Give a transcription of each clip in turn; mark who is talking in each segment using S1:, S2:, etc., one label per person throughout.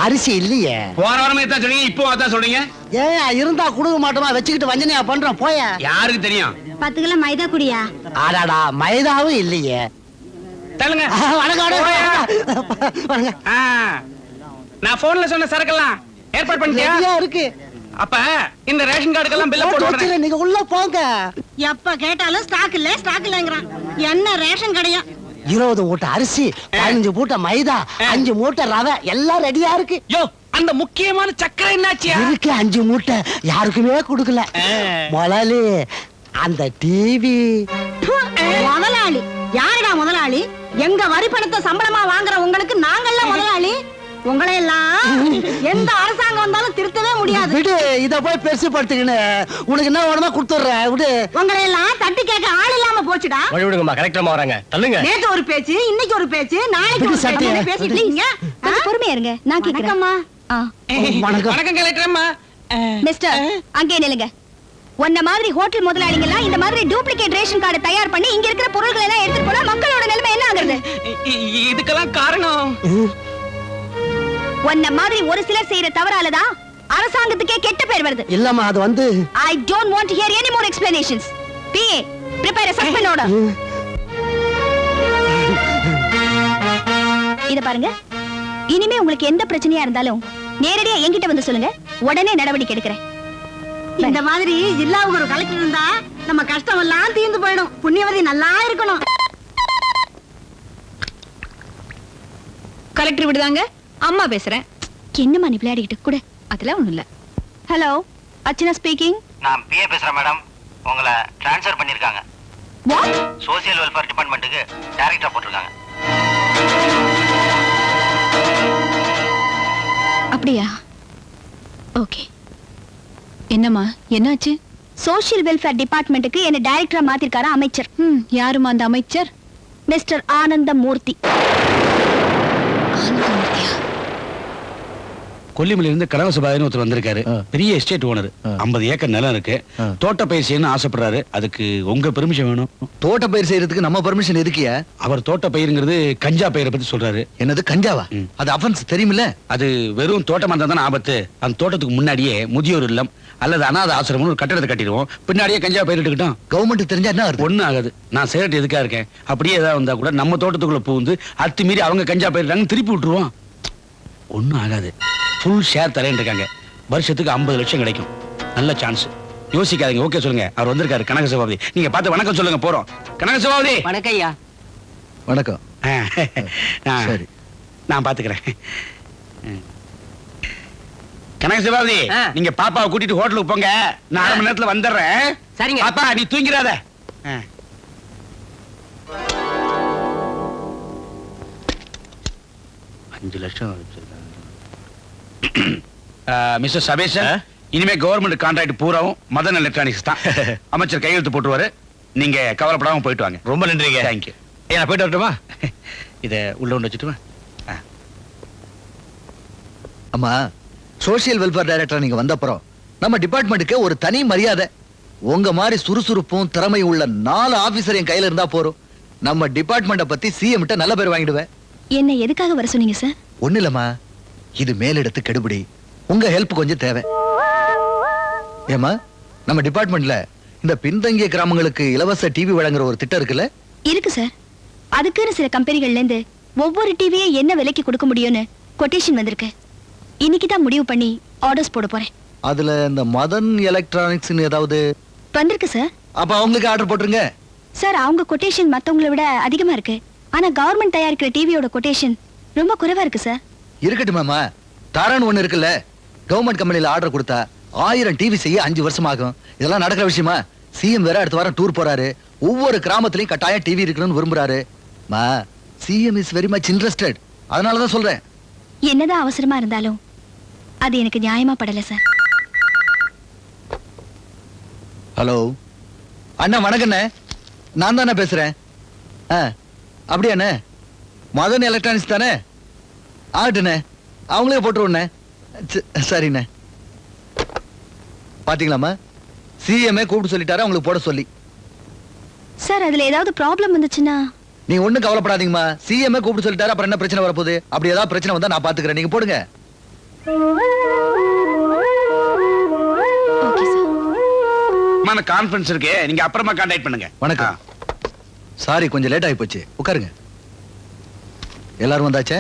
S1: அரிசி இல்லையே.
S2: போன வாரமே தான் சொன்னீங்க, இப்போ அதான் சொல்றீங்க.
S1: ஏன் இருந்தா குடுக்க மாட்டோமா, வச்சுக்கிட்டு வஞ்சனையா பண்றோம் போய.
S2: யாருக்கு தெரியும்?
S3: 10 கிலோ மைதா குடியா.
S1: ஆடாடா மைதாவும் இல்லையே.
S2: தள்ளுங்க.
S1: வணக்கம்.
S2: நான் போன்ல சொன்ன சரக்கெல்லாம் ஏற்பாடு பண்ணிட்டியா?
S1: இருக்கு.
S2: அப்ப இந்த ரேஷன் கார்டுக்கெல்லாம் பில்ல போட்டு
S1: நீங்க உள்ள போங்க.
S3: எப்ப கேட்டாலும் ஸ்டாக் இல்லங்கறான். என்ன ரேஷன் கடையா?
S1: 20 மூட்டை அரிசி, 15 மூட்டை மைதா, 5 மூட்டை ரவை எல்லாம் ரெடியா இருக்கு.
S2: யோ, அந்த முக்கியமான சக்கரை என்னாச்சியா?
S1: இருக்கு 5 மூட்டை, யாருக்குமே கொடுக்கல. முதலாளி அந்த டிவி.
S3: முதலாளி யாருடா முதலாளி? எங்க வரி பணத்தை சம்பளமா வாங்குற உங்களுக்கு நாங்கெல்லாம் முதலாளி. உங்களை எல்லாம் எந்த அரசாங்கம் வந்தாலும் திருத்தவே முடியாது.
S1: விடு, இத போய் பெருசு படுத்துக்கின்னு உனக்கு என்ன வேணுமா கொடுத்துறேன். விடு.
S3: உங்களை எல்லாம் தட்டி கேட்க ஆள் இல்லாம போச்சுடா.
S4: வழி விடுங்கம்மா, கரெக்டா வராங்க. தள்ளுங்க.
S3: நேத்து ஒரு பேச்சு, இன்னைக்கு ஒரு பேச்சு, நாளைக்கு ஒரு பேச்சு பேசிட்டு இருக்கீங்க. பொறுமையா இருங்க, நான் கேக்குறேன்.
S1: வணக்கம்.
S2: வணக்கம் கலெக்டர்மா.
S3: மிஸ்டர், அங்கே நில்லுங்க. உன்ன மாதிரி ஹோட்டல் முதலாளிங்க எல்லாம் இந்த மாதிரி டூப்ளிகேட் ரேஷன் கார்டு தயார் பண்ணி இங்க இருக்கிற பொருட்களை எல்லாம் எடுத்துட்டு போனா மக்களோட நிலைமை என்ன ஆகுறது?
S2: இதுக்கெல்லாம் காரணம்
S3: உன்ன மாதிரி ஒரு சிலர் செய்யற தவறாலதான் அரசாங்கத்துக்கே கெட்ட பேர் வருது.
S1: இல்லம்மா, அது வந்து
S3: I don't want to hear any more explanations. PA, prepare a suspend order. இத பாருங்க, இனிமே உங்களுக்கு எந்த பிரச்சனையா இருந்தாலும் நேரடியா என்கிட்ட வந்து சொல்லுங்க, உடனே நடவடிக்கை எடுக்கிறேன். இந்த மாதிரி ஜில்லாவுக்கு ஒரு கலெக்டர் இருந்தா நம்ம கஷ்டம் எல்லாம் தீர்ந்து போயிடும். புண்ணியவதி நல்லா இருக்கணும்.
S5: கலெக்டர் விடுதாங்க, அம்மா பேசுறேன்.
S3: என்னம்மா நீ விளையாடிக்கிட்டு கூட?
S5: அதெல்லாம் ஒண்ணும் இல்ல.
S3: Hello, Archana speaking.
S6: நான் பிஏ பேசுறேன் மேடம். உங்களை ட்ரான்ஸ்ஃபர் பண்ணிருக்காங்க.
S3: வாட்?
S6: சோசியல் வெல்ஃபேர் டிபார்ட்மெண்ட்டுக்கு டைரக்டரா போட்டிருக்காங்க.
S5: அப்படியா? ஓகே. என்னம்மா, என்னாச்சு?
S3: சோஷியல் வெல்ஃபேர் டிபார்ட்மெண்ட்டுக்கு என்ன டைரக்டரா மாத்திருக்காரா அமைச்சர்.
S5: யாருமா அந்த அமைச்சர்?
S3: மிஸ்டர் ஆனந்தமூர்த்தி.
S2: கொல்லிமலையில இருந்து கடவசபாயின்னு ஒருத்தர் வந்திருக்காரு. பெரிய எஸ்டேட் ஓனர், 50 ஏக்கர் நிலம் இருக்கு. தோட்ட பயிர் செய்யணும்னு ஆசைப்படுறாரு. அதுக்கு உங்க பெர்மிஷன் வேணும்.
S4: தோட்ட பயிர் செய்யறதுக்கு நம்ம பெர்மிஷன் எதுக்கியா?
S2: அவர் தோட்ட பயிர்ங்கிறது கஞ்சா பயிரை பத்தி சொல்றாரு.
S4: என்னது கஞ்சாவா? அது அஃபென்ஸ் தெரியுமில்ல?
S2: அது வெறும் தோட்டமா இருந்தா தானே ஆபத்து. அந்த தோட்டத்துக்கு முன்னாடியே முதியோர் இல்லம் அல்லது அனாதை ஆசிரமம் ஒரு கட்டடத்தை கட்டிடுவோம். பின்னாடியே கஞ்சா பயிரிட்டுக்கிட்டோம்.
S4: கவர்மெண்ட் தெரிஞ்சா என்ன ஆகுது?
S2: ஒண்ணும் ஆகாது. நான் சேரட்டு எதுக்கா இருக்கேன். அப்படியே ஏதாவது வந்தா கூட நம்ம தோட்டத்துக்குள்ள பூந்து அத்துமீறி அவங்க கஞ்சா பயிரிட்டாங்க, திருப்பி விட்டுருவோம். ஒண்ணும் ஆகாது. ஃபுல் ஷேர் தரேன் இருக்காங்க. வருஷத்துக்கு 50 லட்சம் கிடைக்கும். நல்ல சான்ஸ். யோசிக்காதீங்க, ஓகே சொல்லுங்க. அவர் வந்திருக்காரு, கனக சபாபதி. நீங்க பார்த்து வணக்கம் சொல்லுங்க. போறோம். கனக சபாபதி.
S1: வணக்கம் ஐயா.
S4: வணக்கம்.
S2: சரி, நான் பாத்துக்கிறேன். கனக சபாபதி, நீங்க பாப்பாவை கூட்டிட்டு ஹோட்டலுக்கு போங்க. நான் 1/2 மணி நேரத்துல வந்துடுறேன். சரிங்க. பாப்பா நீ தூங்கிறாத. 5 லட்சம். மிஸ்டர் சபேசன், இனிமே கவர்மெண்ட் கான்ட்ராக்ட் பூராவும் மதன் எலக்ட்ரானிக்ஸ் தான். அமைச்சர் கையெழுத்து போட்டுருவாரு. நீங்க கவலைப்படாம போயிட்டு வாங்க.
S4: ரொம்ப நன்றிங்க.
S2: தேங்க்யூ.
S4: நான் போயிட்டு வரட்டுமா?
S2: இத உள்ள ஒன்று வச்சுட்டுமா?
S4: அம்மா, சோசியல் வெல்ஃபேர் டைரக்டர் நீங்க வந்தப்புறம் நம்ம டிபார்ட்மெண்ட்டுக்கு ஒரு தனி மரியாதை. உங்க மாதிரி சுறுசுறுப்பும் திறமை உள்ள 4 ஆபீசர் என் கையில இருந்தா போறோம். நம்ம டிபார்ட்மெண்ட்டை பத்தி சிஎம் கிட்ட நல்ல பேர் வாங்கிடுவேன்.
S3: என்ன எதுக்காக வர சொன்னீங்க சார்?
S4: ஒண்ணு இல்லம்மா, இது மேலிடத்து கெடுபிடி. உங்க ஹெல்ப் கொஞ்சம் தேவை. ஏமா, நம்ம டிபார்ட்மெண்ட்ல இந்த பின்தங்கிய கிராமங்களுக்கு இலவச டிவி வழங்குற ஒரு திட்டம் இருக்குல்ல?
S3: இருக்கு சார். அதுக்குன்னு சில கம்பெனிகள்ல இருந்து ஒவ்வொரு டிவியை என்ன விலைக்கு கொடுக்க முடியும்னு கொட்டேஷன் வந்திருக்கு. இன்னைக்கு தான் முடிவு பண்ணி ஆர்டர்ஸ் போட போறேன்.
S4: அதுல இந்த மதன் எலக்ட்ரானிக்ஸ் ஏதாவது
S3: வந்திருக்கு சார்.
S4: அப்ப அவங்களுக்கு ஆர்டர் போட்டுருங்க.
S3: சார், அவங்க கொட்டேஷன் மத்தவங்களை விட அதிகமா இருக்கு. ஆனா கவர்மெண்ட் தயாரிக்கிற டிவியோட கொட்டேஷன் ரொம்ப குறைவா இருக்கு சார்.
S4: இருக்கட்டும் மாமா, தரன்னு ஒண்ணு இருக்குல்ல. கவர்மெண்ட் கம்பெனில ஆர்டர் கொடுத்தா 1000 டிவி செய்ய 5 வருஷம் ஆகும். இதெல்லாம் நடக்கிற விஷயமா? சிஎம் வேற அடுத்த வாரம் டூர் போறாரு. ஒவ்வொரு கிராமத்திலையும் கட்டாயம் டிவி இருக்கணும்னு விரும்புறாரு. மா, CM is very much interested. அதனாலதான் சொல்றேன்.
S3: என்னதான் அவசரமா இருந்தாலும் அது எனக்கு நியாயமா படல சார்.
S4: ஹலோ அண்ணா, வணக்கண்ணே. நான் தானே பேசுறேன். அப்படியாண்ணே? மதன் எலக்ட்ரானிக்ஸ் தானே? ஆகட்டுண்ணே, அவங்களே போட்டுருவோண்ணே. சரிண்ணே. பாத்தீங்களாமா, சிஎம்ஏ கூப்பிட்டு சொல்லிட்டாரு அவங்களுக்கு போட சொல்லி.
S3: சார், அதுல ஏதாவது ப்ராப்ளம் வந்துச்சுன்னா?
S4: நீங்க ஒண்ணும் கவலைப்படாதீங்கம்மா. சிஎம்ஏ கூப்பிட்டு சொல்லிட்டாரு, அப்புறம் என்ன பிரச்சனை வரப்போகுது? அப்படி ஏதாவது பிரச்சனை வந்தா நான் பாத்துக்கிறேன். நீங்க போடுங்க.
S5: Okay sir.
S2: கான்ஃபரன்ஸ் இருக்கு, நீங்க அப்புறமா கான்டாக்ட் பண்ணுங்க.
S4: வணக்கம். சாரி, கொஞ்சம் லேட் ஆகி போச்சு. உட்காருங்க. எல்லாரும் வந்தாச்சே?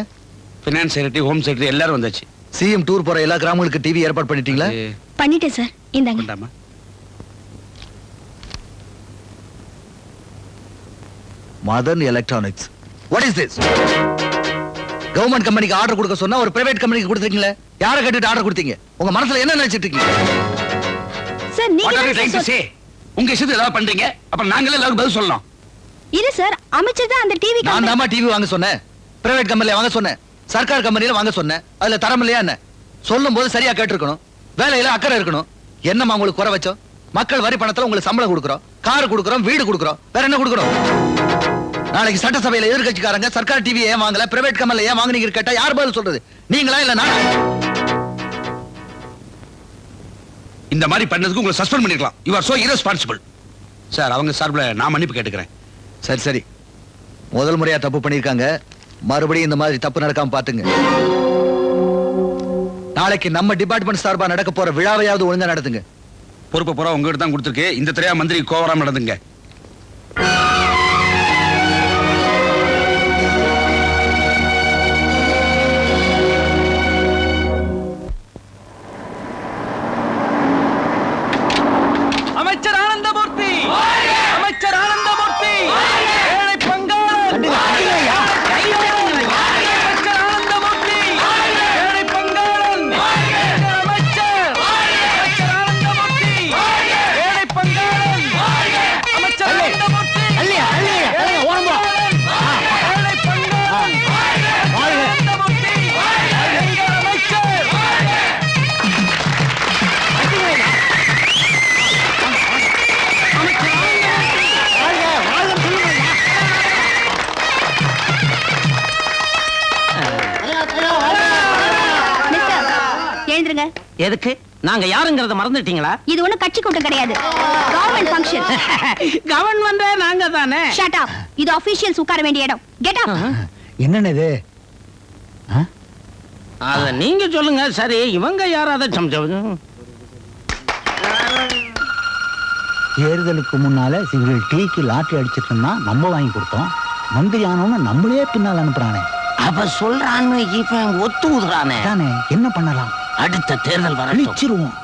S2: ஃபினான்ஸ் செக்ரட்டரி, ஹோம் செக்ரட்டரி எல்லாரும் வந்தாச்சு.
S4: சிஎம் டூர் போற எல்லா கிராமங்களுக்கு டிவி ஏற்பாடு பண்ணிட்டீங்களா?
S3: பண்ணிட்டேன் சார். இந்தாங்க.
S2: வேண்டாமா?
S4: Madan electronics. What is this? Government கம்பெனிக்கு ஆர்டர் கொடுக்க சொன்னா ஒரு பிரைவேட் கம்பெனிக்கு கொடுத்துருக்கீங்களே. யாரை கேட்டுட்டு ஆர்டர் கொடுத்தீங்க? உங்க மனசுல என்ன நினைச்சிட்டு இருக்கீங்க?
S3: சார்
S2: What are you
S3: நீங்க
S2: trying to say? உங்க இஷ்டத்துக்கு ஏதாவது பண்றீங்க, அப்புறம் நாங்களே எல்லாரும் பதில் சொல்லலாம்.
S3: இல்ல சார், அமைச்சர் தான் அந்த டிவி
S4: நான் தாமா டிவி வாங்க சொன்னேன். பிரைவேட் கம்பெனில வாங்க சொன்னேன். சர்க்கார் கம்பெனில வாங்க சொன்னேன். அதுல தரம் இல்லையா என்ன? சொல்லும் போது சரியா கேட்டிருக்கணும். வேலையில அக்கறை இருக்கணும். என்னமா உங்களுக்கு குறை வச்சோம்? மக்கள் வரி பணத்துல உங்களுக்கு சம்பளம் கொடுக்குறோம், கார் கொடுக்குறோம், வீடு கொடுக்குறோம். வேற என்ன கொடுக்குறோம்? நாளைக்கு சட்டசபையில எதிர்கட்சிக்காரங்க சர்க்கார் டிவி ஏன் வாங்கல, பிரைவேட் கம்பெனில ஏன் வாங்குனீங்க கேட்டா யார் பதில் சொல்றது? நீங்களா இல்ல நானா?
S2: இந்த மாதிரி பண்ணதுக்கு உங்களை சஸ்பெண்ட் பண்ணிருக்கலாம். You are so irresponsible. Sir, அவங்க சார்பில் நான் மன்னிப்பு கேட்டுக்கிறேன்.
S4: சரி சரி, முதல் முறையா தப்பு பண்ணிருக்காங்க. மறுபடியும் இந்த மாதிரி தப்பு நடக்காம பாத்துங்க. நாளைக்கு நம்ம டிபார்ட்மெண்ட் சார்பா நடக்க போற விழாவையாவது ஒழுங்கா நடத்துங்க.
S2: பொறுப்பு பூரா உங்ககிட்ட தான் கொடுத்துருக்கு. இந்த தெரியா மந்திரி கோவராம நடந்துங்க.
S7: அமைச்சர் ஆனந்தமூர்த்தி, அமைச்சர் ஆனந்தமூர்த்தி, ஏழை பங்காளன், அமைச்சர் ஆனந்தமூர்த்தி, ஏழை பங்காளன், அமைச்சர், அமைச்சர் ஆனந்தமூர்த்தி, ஏழை பங்காளன், அமைச்சர் ஆனந்தமூர்த்தி, ஏழை பங்காளன், ஆனந்தமூர்த்தி, எங்கள் அமைச்சர்.
S3: மிஸ்டர், எழுந்துருங்க.
S7: எதுக்கு? நாங்க யாருங்கறத மறந்துட்டீங்களா?
S3: இது ஒண்ணு கட்சி கூட்டம் கிடையாது, கவர்மெண்ட் ஃபங்க்ஷன்.
S7: கவர்மெண்ட் நாங்க தானே.
S3: Shut up. இது ஆபீஷியல்ஸ் உட்கார வேண்டிய இடம். Get up.
S1: என்னன்னு இது?
S7: அத நீங்க சொல்லுங்க. சரி, இவங்க யாராவது
S1: தேர்தலுக்கு முன்னால சிவர்கள் டீக்கு லாட்டரி அடிச்சிட்டோம்னா நம்ம வாங்கி கொடுத்தோம். மந்திரி ஆனவன நம்மளே பின்னால் அனுப்புறானே.
S7: அப்ப சொல்றான்னு இவன் ஒத்து ஊதுறானே.
S1: தானே, என்ன பண்ணலாம்?
S7: அடுத்த தேர்தல் வர
S1: அழிச்சிருவோம்.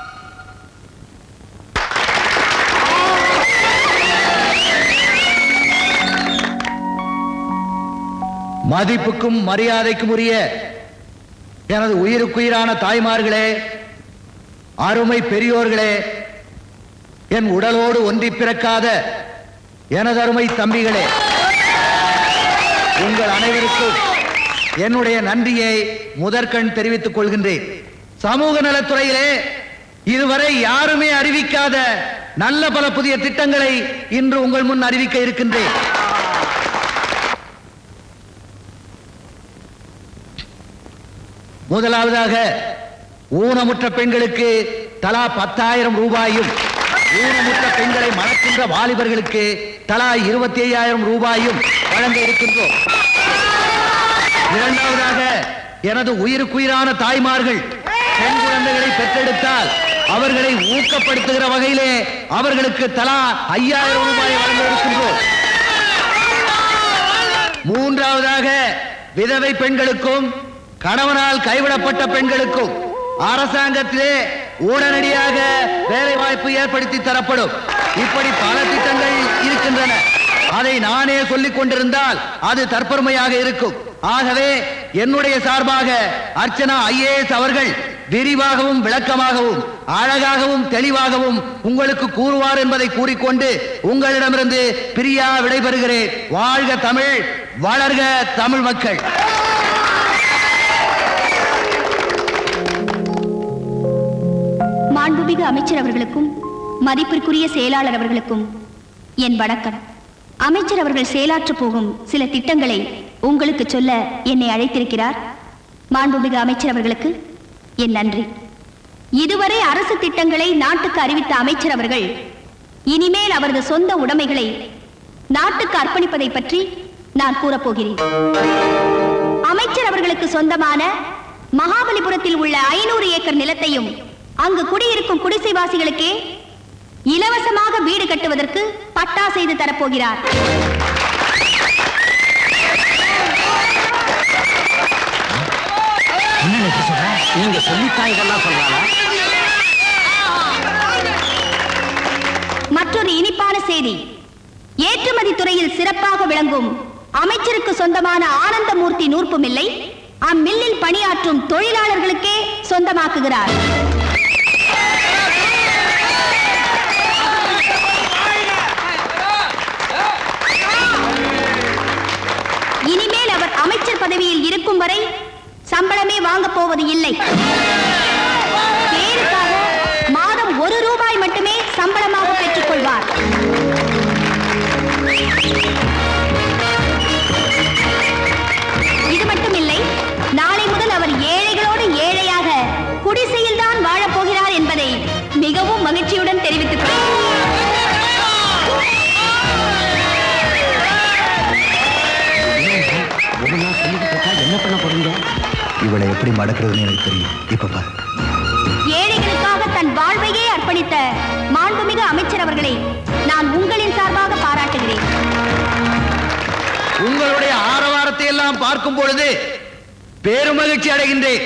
S4: மதிப்புக்கும் மரியாதைக்கும் உரிய எனது உயிருக்குயிரான தாய்மார்களே, அருமை பெரியோர்களே, என் உடலோடு ஒன்றி பிறக்காத எனது அருமை தம்பிகளே, உங்கள் அனைவருக்கும் என்னுடைய நன்றியை முதற்கண் தெரிவித்துக் கொள்கின்றேன். சமூக நலத்துறையிலே இதுவரை யாருமே அறிவிக்காத நல்ல பல புதிய திட்டங்களை இன்று உங்கள் முன் அறிவிக்க இருக்கின்றேன். முதலாவதாக ஊனமுற்ற பெண்களுக்கு தலா 10,000 ரூபாயும், ஊனமுற்ற பெண்களை மணக்கின்ற வாலிபர்களுக்கு தலா 25,000 ரூபாயும் வழங்க இருக்கின்றோம். இரண்டாவதாக எனது உயிருக்குயிரான தாய்மார்கள் பெண் குழந்தைகளை பெற்றெடுத்தால் அவர்களை ஊக்கப்படுத்துகிற வகையிலே அவர்களுக்கு தலா 5,000 ரூபாய் வழங்க இருக்கின்றோம். மூன்றாவதாக விதவை பெண்களுக்கும் கணவனால் கைவிடப்பட்ட பெண்களுக்கும் அரசாங்கத்திலே உடனடியாக வேலை வாய்ப்பு ஏற்படுத்தி தரப்படும். இப்படி பல திட்டங்கள் இருக்கின்றன. அதை நானே சொல்லிக் கொண்டிருந்தால் அது தற்பெருமையாக இருக்கும். ஆகவே என்னுடைய சார்பாக அர்ச்சனா IAS அவர்கள் விரிவாகவும் விளக்கமாகவும் அழகாகவும் தெளிவாகவும் உங்களுக்கு கூறுவார் என்பதை கூறிக்கொண்டு உங்களிடமிருந்து பிரியா விடைபெறுகிறேன். வாழ்க தமிழ், வளர்க தமிழ் மக்கள்.
S3: மாண்புமிகு அமைச்சர் அவர்களுக்கும் மதிப்பிற்குரிய செயலாளர் அவர்களுக்கும் என் வணக்கம். அமைச்சர் அவர்கள் செயலாற்ற போகும் சில திட்டங்களை உங்களுக்கு சொல்ல என்னை அழைத்திருக்கிறார். மாண்புமிகு அமைச்சர் அவர்களுக்கு என் நன்றி. இதுவரை அரசு திட்டங்களை நாட்டுக்கு அறிவித்த அமைச்சர் அவர்கள் இனிமேல் அவரது சொந்த உடைமைகளை நாட்டுக்கு அர்ப்பணிப்பதை பற்றி நான் கூறப்போகிறேன். அமைச்சர் அவர்களுக்கு சொந்தமான மகாபலிபுரத்தில் கிராமத்தில் உள்ள 500 ஏக்கர் நிலத்தையும் அங்கு குடியிருக்கும் குடிசைவாசிகளுக்கே இலவசமாக வீடு கட்டுவதற்கு பட்டா செய்து தரப்போகிறார்.
S7: நீங்க சொல்லித்தான் இதெல்லாம் சொல்றாளா?
S3: மற்றொரு இனிப்பான செய்தி, ஏற்றுமதி துறையில் சிறப்பாக விளங்கும் அமைச்சருக்கு சொந்தமான ஆனந்தமூர்த்தி நூற்பு மில்லை அம்மில்லில் பணியாற்றும் தொழிலாளர்களுக்கே சொந்தமாக்குகிறார். இனிமேல் அவர் அமைச்சர் பதவியில் இருக்கும் வரை சம்பளமே வாங்க போவது இல்லை. பேருக்காக மாதம் 1 ரூபாய் மட்டுமே சம்பளமாக பெற்றுக் கொள்வார். இது மட்டுமில்லை, நாளை முதல் அவர் ஏழைகளோடு ஏழையாக குடிசையில் தான் வாழப் போகிறார் என்பதை மிகவும் மகிழ்ச்சியுடன் தெரிவித்துக் கொள்கிறேன்.
S7: என்ன பண்ண போறீங்க?
S4: இவளை எப்படி மடக்கிறதுன்னு எனக்கு தெரியும். இப்ப பாரு.
S3: ஏழைகளுக்காக தன் வாழ்வையே அர்ப்பணித்த மாண்புமிகு அமைச்சர் அவர்களை நான் உங்களின் சார்பாக பாராட்டுகிறேன்.
S4: உங்களுடைய ஆரவாரத்தை எல்லாம் பார்க்கும் பொழுது பெருமகிழ்ச்சி அடைகின்றேன்.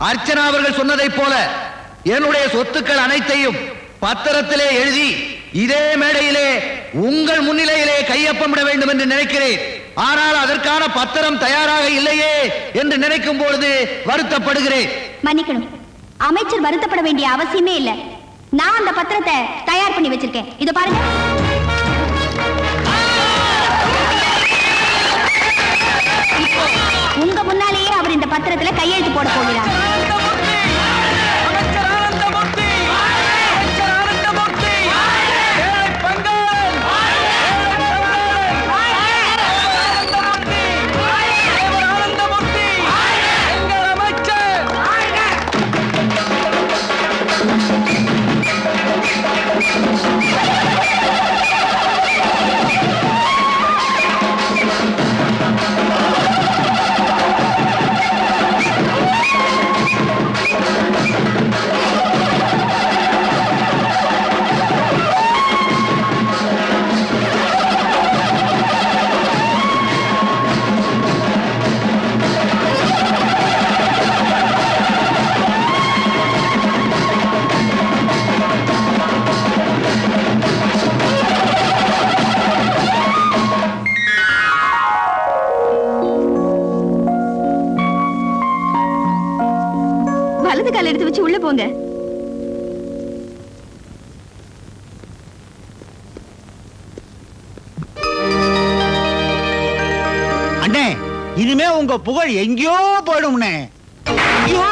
S4: அர்ச்சனா அவர்கள் சொன்னதைப் போல என்னுடைய சொத்துக்கள் அனைத்தையும் பத்திரத்திலே எழுதி இதே மேடையிலே உங்கள் முன்னிலையிலே கையொப்பமிட வேண்டும் என்று நினைக்கிறேன். ஆனால் அதற்கான பத்திரம் தயாராக இல்லையே என்று நினைக்கும் பொழுது வருத்தப்படுகிறேன்.
S3: மன்னிக்கணும், அமைச்சர் வருத்தப்பட வேண்டிய அவசியமே இல்லை. நான் அந்த பத்திரத்தை தயார் பண்ணி வச்சிருக்கேன். இத பாருங்க. இப்போ உங்க முன்னாலேயே அவர் இந்த பத்திரத்துல கையெழுத்து போட போகிறார். வலது கால் எடுத்து வச்சு உள்ள போங்க.
S1: அண்ணே, இனிமே உங்க புகழ் எங்கேயோ போயிடும்னே. ஐயோ,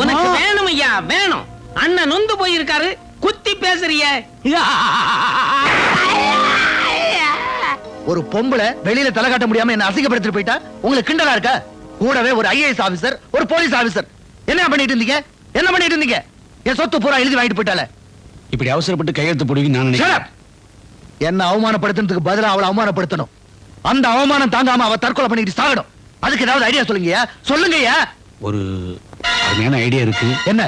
S7: உனக்கு வேணும் ஐயா, வேணும். அண்ணன் நொந்து போயிருக்காரு, குத்தி பேசுறிய.
S4: ஒரு பொம்பளை வெளியில தலை காட்ட முடியாம என்ன அசிங்கப்படுத்திட்டு போயிட்டா உங்களுக்கு கிண்டலா இருக்கா? கூடவே ஒரு ஐஏஎஸ் ஆபீசர், ஒரு போலீஸ் ஆபீசர். என்ன பண்ணிட்டு இருந்தீங்க? என்ன பண்ணிட்டு இருந்தீங்க? என் சொத்து பூரா எழுதி வாங்கிட்டு போயிட்டால.
S2: இப்படி அவசரப்பட்டு கையெழுத்து போடுவீங்க நான் நினைக்கிறேன்.
S4: என்ன அவமானப்படுத்துறதுக்கு பதிலா அவளை அவமானப்படுத்தணும். அந்த அவமானம் தாங்காம அவ தற்கொலை பண்ணிட்டு சாகணும். அதுக்கு ஏதாவது ஐடியா சொல்லுங்கயா, சொல்லுங்கயா.
S2: ஒரு அருமையான ஐடியா இருக்கு.
S4: என்ன?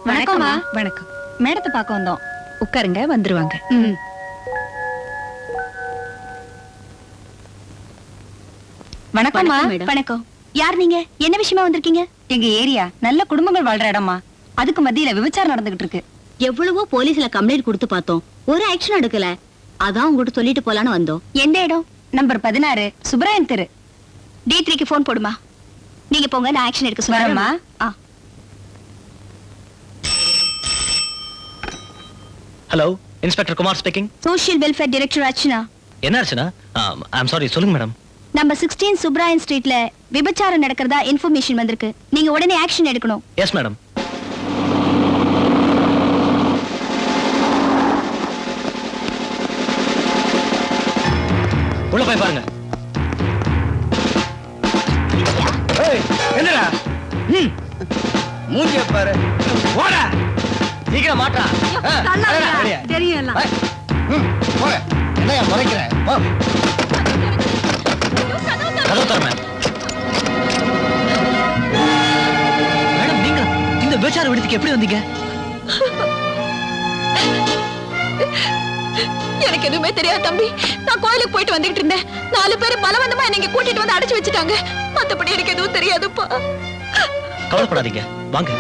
S3: வணக்கம்மா.
S8: வணக்கம். மேடத்தை பார்க்க வந்தோம். உட்காருங்க, வந்துருவாங்க. வணக்கம்மா.
S3: வணக்கம். யார் நீங்க? என்ன விஷயமா வந்திருக்கீங்க?
S8: எங்க ஏரியா நல்ல குடும்பங்கள் வாழ்ற இடமா, அதுக்கு மத்தியில விபச்சாரம் நடந்துகிட்டு இருக்கு.
S3: எவ்வளவோ போலீஸ்ல கம்ப்ளைண்ட் கொடுத்து பார்த்தோம், ஒரு ஆக்ஷன் எடுக்கல. அதான் உங்ககிட்ட சொல்லிட்டு போலான்னு வந்தோம். எந்த இடம்?
S8: நம்பர் 16 சுப்ராயன் தெரு.
S3: D3க்கு போன் போடுமா. நீங்க போங்க, நான் ஆக்ஷன் எடுக்க சொல்றேன்மா.
S9: Hello, inspector Kumar speaking.
S3: Social welfare director Archana.
S9: என்ன அர்ச்சனா? ஐம் சாரி, சொல்லுங்க மேடம்.
S3: நம்பர் 16 சுப்ராயன் ஸ்ட்ரீட்ல விபச்சாரம் நடக்கிறதா இன்ஃபர்மேஷன் வந்திருக்கு. நீங்க உடனே ஆக்ஷன் எடுக்கணும்.
S9: Yes madam. உள்ள போய் பாருங்க.
S4: என்னடா மூஞ்சிய பாரு.
S9: ஓடா, சீக்கிரம் மாட்டா.
S3: தெரியும் எல்லாம்.
S4: என்னையா முறைக்கிறேன்?
S9: வீட்டுக்கு எப்படி வந்தீங்க?
S3: எனக்கு எதுவுமே தெரியாது தம்பி. நான் கோயிலுக்கு போயிட்டு வந்துகிட்டு இருந்தேன். 4 பேர் பலவந்தமா என்னை கூட்டிட்டு வந்து அடைச்சு வச்சுட்டாங்க. மத்தபடி எனக்கு எதுவும் தெரியாதுப்பா.
S9: கவலைப்படாதீங்க, வாங்க.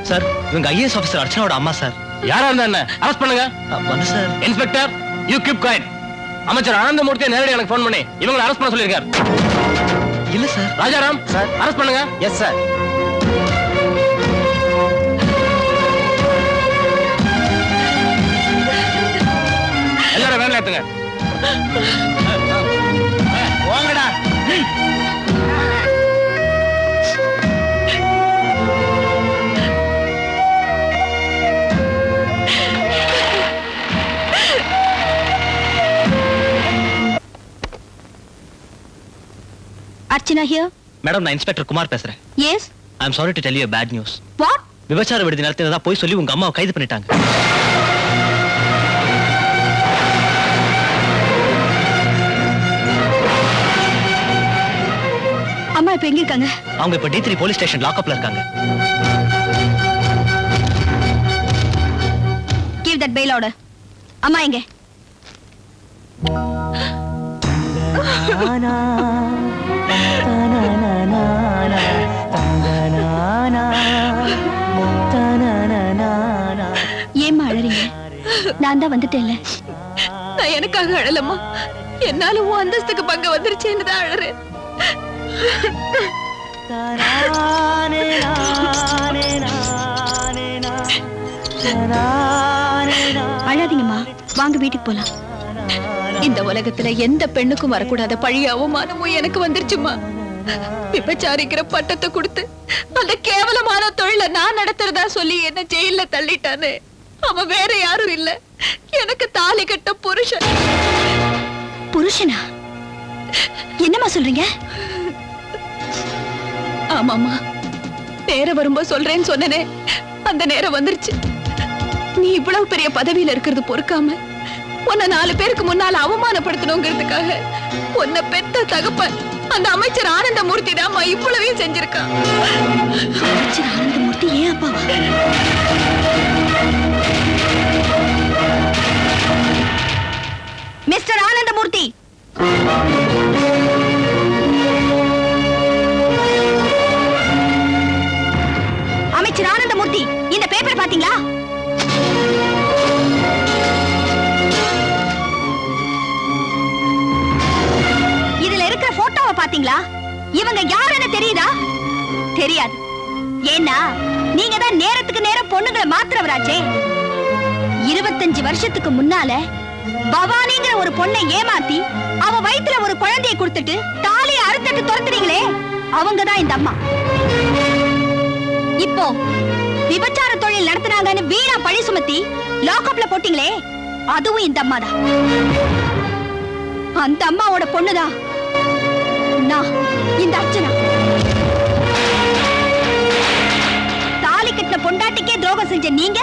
S9: சார், இவங்க ஐஏஎஸ் ஆபீசர் அர்ச்சனாவோட அம்மா சார்.
S7: யாரா இருந்தா என்ன, அரெஸ்ட் பண்ணுங்க.
S9: வந்து sir.
S7: Inspector, you keep quiet. அமைச்சர் ஆனந்தமூர்த்தி நேரடியாக எனக்கு ஃபோன் பண்ணி இவங்களை அரெஸ்ட் பண்ண சொல்லியிருக்காரு.
S9: இல்ல சார்.
S7: ராஜாராம் சார், அரெஸ்ட் பண்ணுங்க. Yes sir. எல்லாரும் வேன்ல ஏத்துங்க. வாங்கடா.
S3: Archana here.
S9: மேடம், நான் இன்ஸ்பெக்டர் குமார் பேசுறேன்.
S3: Yes.
S9: I am sorry to tell you bad news.
S3: What?
S9: விபச்சார விடுதி நடத்தினதா போய் சொல்லி உங்க அம்மாவை கைது பண்ணிட்டாங்க.
S3: அம்மா இப்ப எங்க இருக்காங்க?
S9: அவங்க இப்ப D3 போலீஸ் ஸ்டேஷன் லாக்அப்ல இருக்காங்க.
S3: Give that bail order. அம்மா எங்க? ஏம்மா அழறீங்க? நான் தான் வந்துட்டேன்ல. நான் எனக்காக அழலம்மா. என்னால உன் அந்தஸ்துக்கு பங்கு வந்துருச்சேன்னு தான் அழறேன். அழாதீங்கம்மா, வாங்க வீட்டுக்கு போலாம். இந்த உலகத்துல எந்த பெண்ணுக்கும் வரக்கூடாத பழிய அவமானமும் எனக்கு வந்துருச்சுமா. விபச்சாரிக்கிற பட்டத்தை கொடுத்து அந்த கேவலமான தொழிலை நான் நடத்துறதா சொல்லி என்ன ஜெயில தள்ளிட்டானே, அவன் வேற யாரும் இல்ல, எனக்கு தாலி கட்ட புருஷன். புருஷனா? என்னம்மா சொல்றீங்க? ஆமாமா, நேரம் வரும்போது சொல்றேன்னு சொன்னனே, அந்த நேரம் வந்துருச்சு. நீ இவ்வளவு பெரிய பதவியில இருக்கிறது பொறுக்காம உன்னை 4 பேருக்கு முன்னால அவமானப்படுத்தணுங்கிறதுக்காக உன்னை பெத்த தகப்பன் அந்த அமைச்சர் ஆனந்தமூர்த்தி தான் இவ்வளவையும் செஞ்சிருக்கான். அமைச்சர் ஆனந்தமூர்த்தி ஏன் அப்பாவா? மிஸ்டர் ஆனந்தமூர்த்தி, அமைச்சர் ஆனந்தமூர்த்தி, இந்த பேப்பர் பாத்தீங்களா? இதுல இருக்கிற போட்டோவை பாத்தீங்களா? இவங்க யாருன்னு தெரியுதா? தெரியாது. ஏன்னா நீங்க தான் நேரத்துக்கு நேரம் பொண்ணுங்களை மாத்துறவராச்சே. 25 வருஷத்துக்கு முன்னால பவானிங்கிற ஒரு பொண்ணை ஏமாத்தி அவ வயித்துல ஒரு குழந்தையை கொடுத்துட்டு தாலியை அறுத்துட்டு துரத்துறீங்களே, அவங்கதான் இந்த அம்மா. இப்போ விபச்சார தொழில் நடத்தினாங்கன்னு வீணா பழி சுமத்தி லாக்அப்ல போட்டீங்களே, அதுவும் இந்த அம்மா தான். அந்த அம்மாவோட பொண்ணுதான் நான், இந்த அர்ச்சனா. தாலி கட்டின பொண்டாட்டிக்கே துரோகம் செஞ்ச நீங்க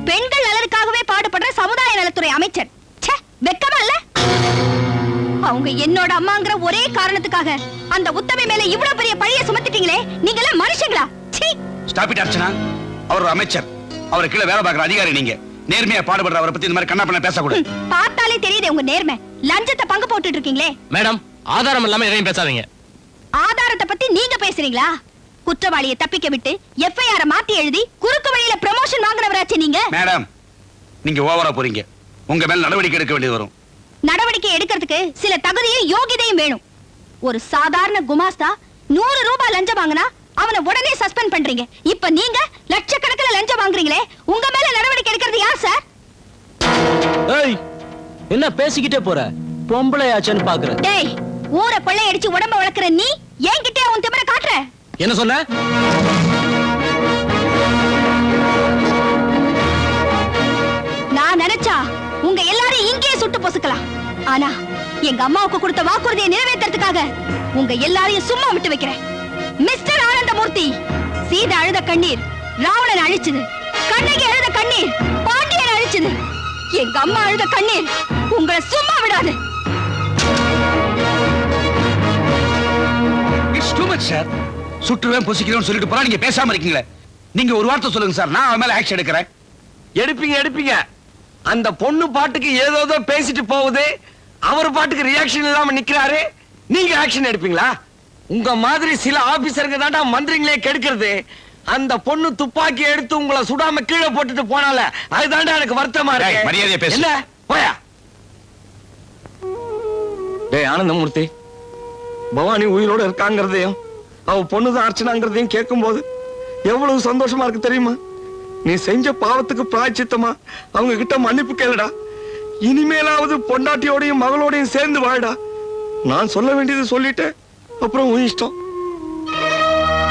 S3: பெண்கள் நலனுக்காகவே பாடுபடுற சமுதாய நலத்துறை அமைச்சர். வெக்கமா இல்ல? அவங்க என்னோட அம்மாங்கிற ஒரே காரணத்துக்காக அந்த உத்தமி மேல இவ்வளவு பெரிய பழிய சுமத்திட்டீங்களே, நீங்க எல்லாம் மனுஷங்களா?
S2: Stop it Archana. அவர் ஒரு அமைச்சர், அவரை கீழே வேலை பார்க்குற அதிகாரி. நீங்க நேர்மையா பாடுபடுற அவரை பத்தி இந்த மாதிரி கண்ணா பண்ண பேசக்கூடாது.
S3: பார்த்தாலே தெரியுது உங்க நேர்மை. லஞ்சத்தை பங்கு போட்டுட்டு இருக்கீங்களே.
S7: மேடம், ஆதாரம் இல்லாம எதையும் பேசாதீங்க.
S3: ஆதாரத்தை பத்தி நீங்க பேசுறீங்களா? குற்றவாளியை தப்பிக்க விட்டு எஃப்ஐஆர் மாத்தி எழுதி குறுக்கு வழியில ப்ரமோஷன் வாங்குறவராச்சே நீங்க.
S2: மேடம், நீங்க ஓவரா போறீங்க. உங்க மேல நடவடிக்கை எடுக்க வேண்டியது வரும்.
S3: நடவடிக்கை எடுக்கிறதுக்கு சில தகுதியும் யோகிதையும் வேணும். ஒரு சாதாரண குமாஸ்தா 100 ரூபாய் லஞ்சம் வாங்கினா அவனை உடனே சஸ்பெண்ட் பண்றீங்க. இப்ப நீங்க லட்சக்கணக்கில் லஞ்சம் வாங்குறீங்களே, உங்க மேல நடவடிக்கை எடுக்கிறது யார் சார்?
S7: ஏய், என்ன பேசிக்கிட்டே போற? பொம்பளையாச்சேன்னு பாக்குற.
S3: டேய், ஊரை கொள்ளையடிச்சு உடம்ப வளர்க்கிற நீ என்கிட்டே உன் திமிரை காட்டுற?
S7: என்ன சொன்ன?
S3: நான் நினைச்சா உங்க எல்லாரையும் இங்கேயே சுட்டு பொசுக்கலாம். ஆனா எங்க அம்மாவுக்கு கொடுத்த வாக்குறுதியை நிறைவேற்றுறதுக்காக உங்க எல்லாரையும் சும்மா விட்டு வைக்கிறேன். மிஸ்டர் ஆனந்தமூர்த்தி, சீதை அழுத கண்ணீர் ராவணன் அழிச்சது, கண்ணகி அழுத கண்ணீர் பாண்டியன் அழிச்சது. எங்க அம்மா அழுத கண்ணீர் உங்களை சும்மா விடாது.
S2: Much sir. சுற்றுவேன் பொசிக்கிறேன்னு சொல்லிட்டு போறா, நீங்க பேசாம இருக்கீங்களே. நீங்க ஒரு வார்த்தை சொல்லுங்க சார், நான் அவன் மேல ஆக்ஷன் எடுக்கிறேன்.
S7: எடுப்பீங்க அந்த பொண்ணு பாட்டுக்கு ஏதோ பேசிட்டு போகுது, அவர் பாட்டுக்கு ரியாக்ஷன் இல்லாம நிக்கிறாரு, நீங்க ஆக்ஷன் எடுப்பீங்களா? உங்க மாதிரி சில ஆபீசருங்க தாண்டா மந்திரிங்களே கெடுக்கிறது. அந்த பொண்ணு துப்பாக்கி எடுத்து உங்களை சுடாம கீழே போட்டுட்டு போனால அதுதான்டா எனக்கு வருத்தமா
S2: டேய்,
S7: இருக்கு.
S2: மரியாதையா பேசு.
S7: என்ன போயா? டேய் ஆனந்தமூர்த்தி, பவானி உயிரோட இருக்காங்கிறதையும் அவ பொண்ணுதான் அர்ச்சனாங்கிறதையும் கேட்கும் போது எவ்வளவு சந்தோஷமா இருக்கு தெரியுமா? நீ செஞ்ச பாவத்துக்கு பிராயச்சித்தமா அவங்க கிட்ட மன்னிப்பு கேளுடா. இனிமேலாவது பொண்டாட்டியோடையும் மகளோடையும் சேர்ந்து வாழடா. நான் சொல்ல வேண்டியது சொல்லிட்டேன், அப்புறம் உன் இஷ்டம்.